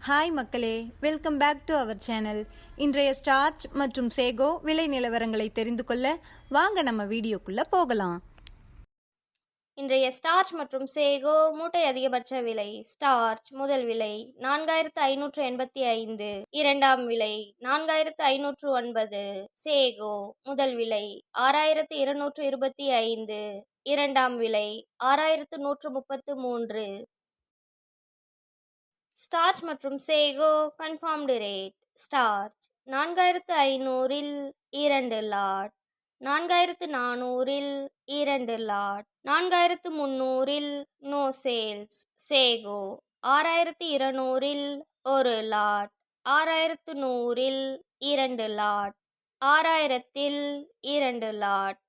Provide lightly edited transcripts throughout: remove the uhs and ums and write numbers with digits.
Hi மக்களே, welcome back to our channel. இன்றைய starch மற்றும் சேகோ விலை நிலவரங்களை தெரிந்து கொள்ள வாங்க நம்ம வீடியோக்குள்ள போகலாம். இன்றைய ஸ்டார்ச் மற்றும் சேகோ மூட்டை அதிகபட்ச விலை. ஸ்டார்ச் முதல் விலை 4585, இரண்டாம் விலை 4509. சேகோ முதல் விலை 6225, இரண்டாம் விலை 6133. ஸ்டார்ச் மற்றும் சேகோ கன்ஃபார்ம்டு ரேட். ஸ்டார்ச் 4500-இல் 2 லாட், 4400-இல் 2 லாட், 4300-இல் நோ சேல்ஸ். சேகோ 6200-இல் 1 லாட், 6100-இல் 2 லாட், 6000-இல் 2 லாட்.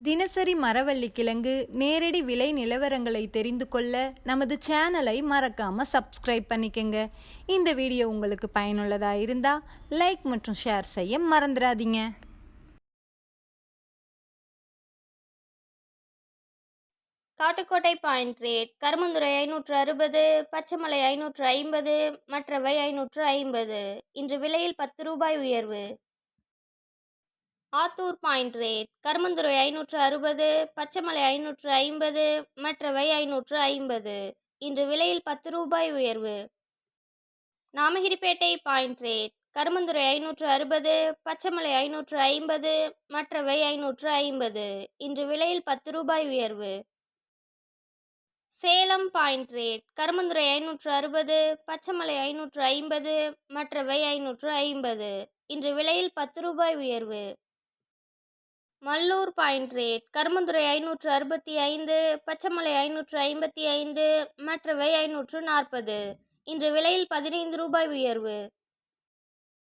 தினசரி மரவள்ளி கிழங்கு நேரடி விலை நிலவரங்களை தெரிந்து கொள்ள நமது சேனலை மறக்காம சப்ஸ்கிரைப் பண்ணிக்கங்க. இந்த வீடியோ உங்களுக்கு பயனுள்ளதாக இருந்தால் லைக் மற்றும் ஷேர் செய்ய மறந்துடாதீங்க. Kattukottai point rate. கருமந்துறை 560, பச்சைமலை 550, மற்றவை 550. இன்று விலையில் 10 ரூபாய் உயர்வு. Attur point rate. கருமந்துறை 560, பச்சைமலை 550, மற்றவை 550. இன்று விலையில் 10 ரூபாய் உயர்வு. Namagiripettai point rate. கருமந்துறை 560, பச்சைமலை 550, மற்றவை 550. இன்று விலையில் 10 ரூபாய் உயர்வு. Salem point rate. கருமந்துறை 560, பச்சைமலை 550, மற்றவை 550. இன்று விலையில் 10 ரூபாய் உயர்வு. Mallur point rate. கருமந்துறை 565, பச்சைமலை 555, மற்றவை 540. இன்று விலையில் 15 ரூபாய் உயர்வு.